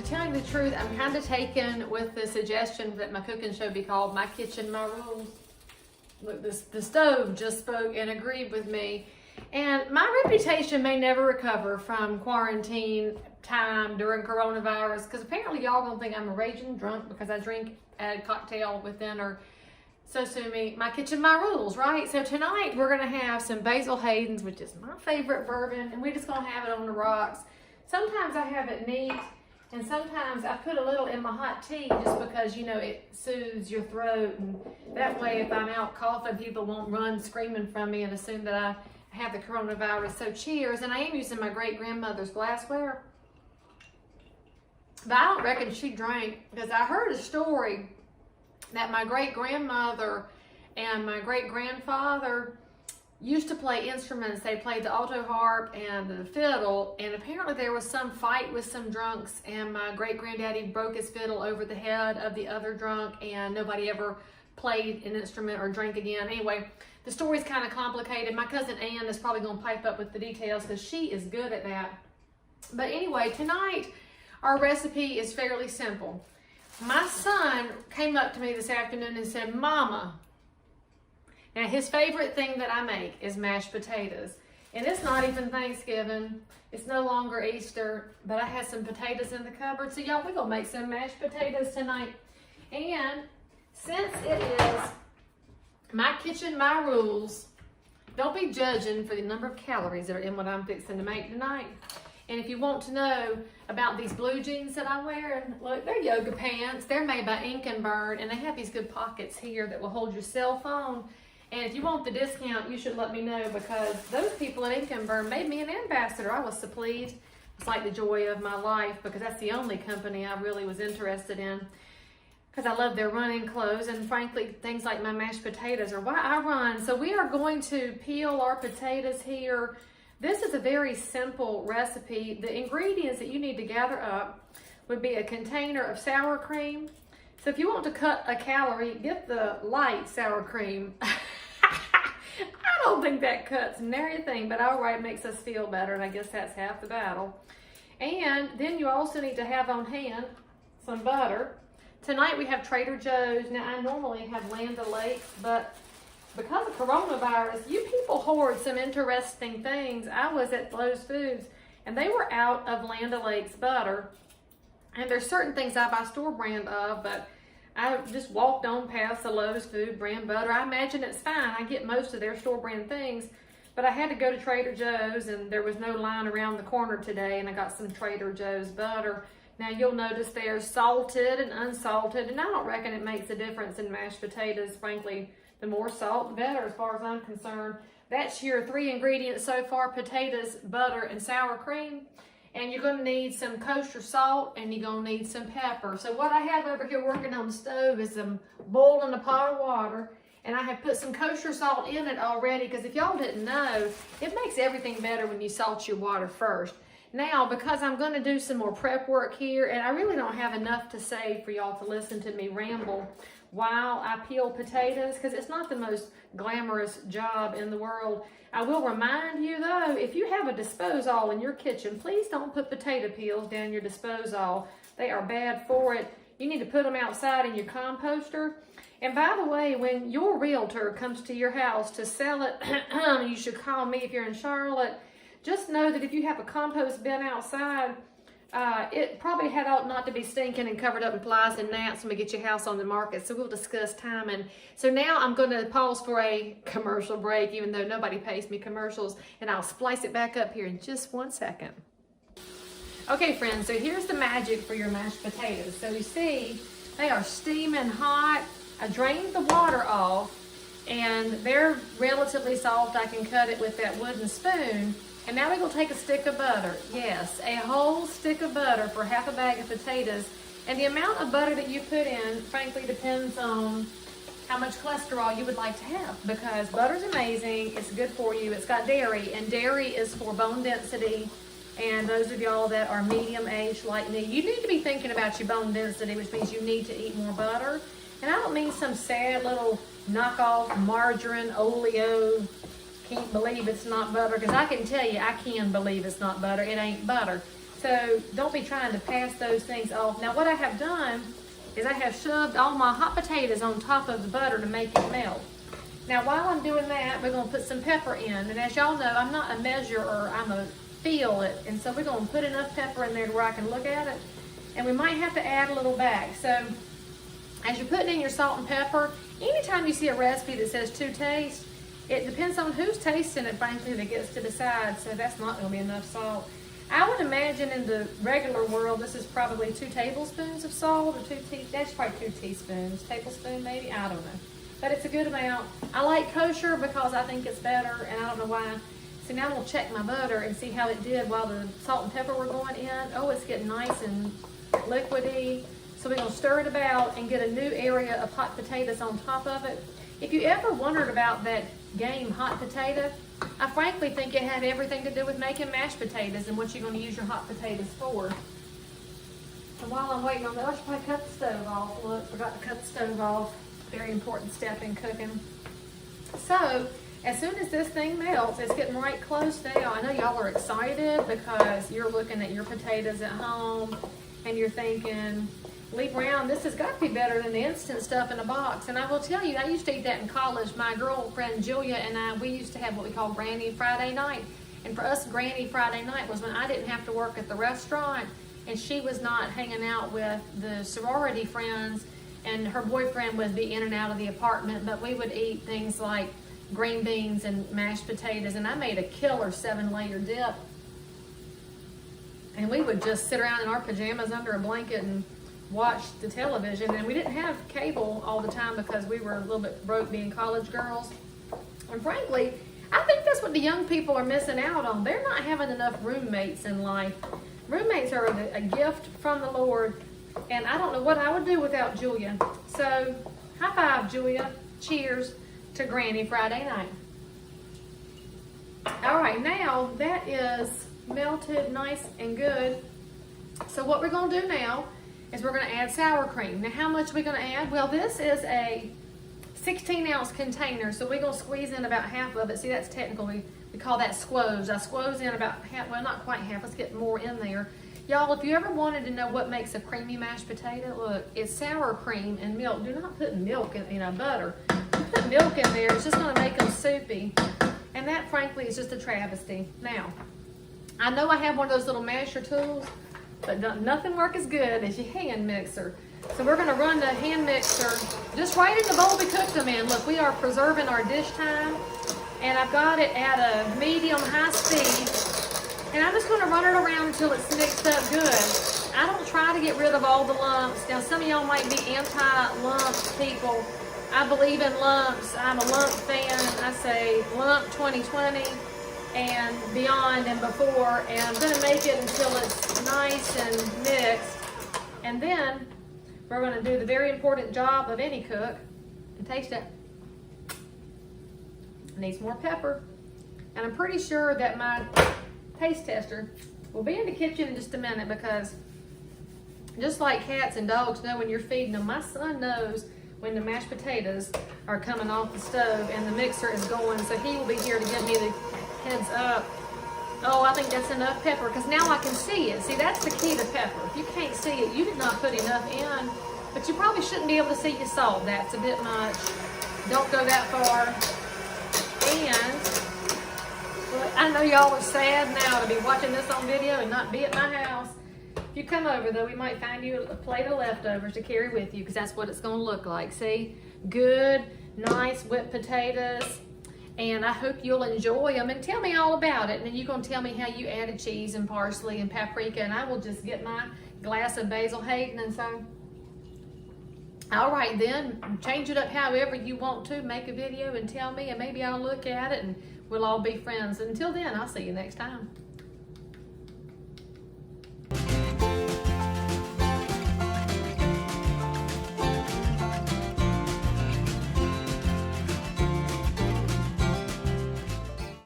tell you the truth, I'm kind of taken with the suggestion that my cooking show be called My Kitchen, My Rules. Look, the stove just spoke and agreed with me. And my reputation may never recover from quarantine time during coronavirus, because apparently y'all gonna think I'm a raging drunk because I drink a cocktail with dinner. So sue me. My kitchen, my rules, right? So tonight we're gonna have some Basil Hayden's, which is my favorite bourbon, and we're just gonna have it on the rocks. Sometimes I have it neat, and sometimes I put a little in my hot tea just because, you know, it soothes your throat, and that way if I'm out coughing, people won't run screaming from me and assume that I have the coronavirus. So cheers. And I am using my great-grandmother's glassware, but I don't reckon she drank, because I heard a story that my great-grandmother and my great-grandfather used to play instruments. They played the alto harp and the fiddle, and apparently there was some fight with some drunks, and my great-granddaddy broke his fiddle over the head of the other drunk, and nobody ever played an instrument or drank again. Anyway, the story's kind of complicated. My cousin Ann is probably going to pipe up with the details because she is good at that. But anyway, tonight our recipe is fairly simple. My son came up to me this afternoon and said, "Mama," now his favorite thing that I make is mashed potatoes. And it's not even Thanksgiving. It's no longer Easter, but I had some potatoes in the cupboard. So y'all, we're going to make some mashed potatoes tonight. And since it is my kitchen, my rules, don't be judging for the number of calories that are in what I'm fixing to make tonight. And if you want to know about these blue jeans that I'm wearing, look, they're yoga pants. They're made by Ink and Burn, and they have these good pockets here that will hold your cell phone. And if you want the discount, you should let me know, because those people at Ink and Burn made me an ambassador. I was so pleased. It's like the joy of my life, because that's the only company I really was interested in, because I love their running clothes, and frankly, things like my mashed potatoes are why I run. So we are going to peel our potatoes here. This is a very simple recipe. The ingredients that you need to gather up would be a container of sour cream. So if you want to cut a calorie, get the light sour cream. I don't think that cuts nary a thing, but all right, makes us feel better, and I guess that's half the battle. And then you also need to have on hand some butter. Tonight we have Trader Joe's. Now I normally have Land O'Lakes, but because of coronavirus, you people hoard some interesting things. I was at Lowe's Foods, and they were out of Land O'Lakes butter. And there's certain things I buy store brand of, but I just walked on past the Lowe's Food brand butter. I imagine it's fine. I get most of their store brand things, but I had to go to Trader Joe's, and there was no line around the corner today, and I got some Trader Joe's butter. Now you'll notice there's salted and unsalted, and I don't reckon it makes a difference in mashed potatoes. Frankly, the more salt, the better as far as I'm concerned. That's your 3 ingredients so far: potatoes, butter, and sour cream. And you're gonna need some kosher salt, and you're gonna need some pepper. So what I have over here working on the stove is I'm boiling a pot of water, and I have put some kosher salt in it already, because if y'all didn't know, it makes everything better when you salt your water first. Now, because I'm gonna do some more prep work here, and I really don't have enough to say for y'all to listen to me ramble while I peel potatoes, because it's not the most glamorous job in the world. I will remind you though, if you have a disposal in your kitchen, please don't put potato peels down your disposal. They are bad for it. You need to put them outside in your composter. And by the way, when your realtor comes to your house to sell it, you should call me if you're in Charlotte. Just know that if you have a compost bin outside, it probably had ought not to be stinking and covered up in flies and gnats when we get your house on the market. So we'll discuss timing. So now I'm going to pause for a commercial break, even though nobody pays me commercials, and I'll splice it back up here in just 1 second. Okay, friends, so here's the magic for your mashed potatoes. So you see, they are steaming hot. I drained the water off, and they're relatively soft. I can cut it with that wooden spoon. And now we're going to take a stick of butter. Yes, a whole stick of butter for half a bag of potatoes. And the amount of butter that you put in, frankly, depends on how much cholesterol you would like to have, because butter's amazing. It's good for you. It's got dairy, and dairy is for bone density. And those of y'all that are medium-aged like me, you need to be thinking about your bone density, which means you need to eat more butter. And I don't mean some sad little knockoff margarine, oleo, can't believe it's not butter, because I can tell you I can believe it's not butter. It ain't butter. So don't be trying to pass those things off. Now what I have done is I have shoved all my hot potatoes on top of the butter to make it melt. Now while I'm doing that, we're gonna put some pepper in. And as y'all know, I'm not a measurer, I'm a feel it. And so we're gonna put enough pepper in there to where I can look at it. And we might have to add a little back. So as you're putting in your salt and pepper, anytime you see a recipe that says to taste, it depends on who's tasting it, frankly, that gets to decide. So that's not gonna be enough salt. I would imagine in the regular world, this is probably 2 tablespoons of salt, or that's probably 2 teaspoons, tablespoon maybe, I don't know. But it's a good amount. I like kosher because I think it's better, and I don't know why. So now I'm gonna check my butter and see how it did while the salt and pepper were going in. Oh, it's getting nice and liquidy. So we're gonna stir it about and get a new area of hot potatoes on top of it. If you ever wondered about that game hot potato, I frankly think it had everything to do with making mashed potatoes and what you're gonna use your hot potatoes for. And while I'm waiting on that, I should probably cut the stove off. Look, forgot to cut the stove off. Very important step in cooking. So, as soon as this thing melts, it's getting right close now. I know y'all are excited because you're looking at your potatoes at home and you're thinking, Lee Brown, this has got to be better than the instant stuff in a box. And I will tell you, I used to eat that in college. My girlfriend Julia and I, we used to have what we call Granny Friday night. And for us, Granny Friday night was when I didn't have to work at the restaurant and she was not hanging out with the sorority friends and her boyfriend would be in and out of the apartment, but we would eat things like green beans and mashed potatoes. And I made a killer 7-layer dip. And we would just sit around in our pajamas under a blanket and watch the television. And we didn't have cable all the time because we were a little bit broke being college girls. And frankly, I think that's what the young people are missing out on. They're not having enough roommates in life. Roommates are a gift from the Lord. And I don't know what I would do without Julia. So, high five, Julia. Cheers to Granny Friday night. All right, now that is melted nice and good. So what we're gonna do now is we're gonna add sour cream. Now how much are we gonna add? Well, this is a 16-ounce container, so we're gonna squeeze in about half of it. See, that's technical, we call that squoze. I squoze in about half, well, not quite half, let's get more in there. Y'all, if you ever wanted to know what makes a creamy mashed potato, look, it's sour cream and milk. Do not put milk in, butter. Put milk in there, it's just gonna make them soupy. And that, frankly, is just a travesty. Now, I know I have one of those little masher tools, but nothing works as good as your hand mixer. So we're gonna run the hand mixer just right in the bowl we cooked them in. Look, we are preserving our dish time, and I've got it at a medium high speed. And I'm just gonna run it around until it's mixed up good. I don't try to get rid of all the lumps. Now, some of y'all might be anti-lump people. I believe in lumps. I'm a lump fan. I say lump 2020 and beyond and before. And I'm gonna make it until it's nice and mixed. And then we're gonna do the very important job of any cook and taste it. It needs more pepper. And I'm pretty sure that my taste tester will be in the kitchen in just a minute, because just like cats and dogs know when you're feeding them, my son knows when the mashed potatoes are coming off the stove and the mixer is going, so he will be here to give me the heads up. Oh, I think that's enough pepper, because now I can see it. See, that's the key to pepper. If you can't see it, you did not put enough in, but you probably shouldn't be able to see your salt. That's a bit much. Don't go that far. And I know y'all are sad now to be watching this on video and not be at my house. If you come over, though, we might find you a plate of leftovers to carry with you, because that's what it's going to look like. See? Good, nice whipped potatoes. And I hope you'll enjoy them and tell me all about it. And then you're going to tell me how you added cheese and parsley and paprika, and I will just get my glass of Basil Hayden. And so, all right, then, change it up however you want to. Make a video and tell me, and maybe I'll look at it and we'll all be friends. Until then, I'll see you next time.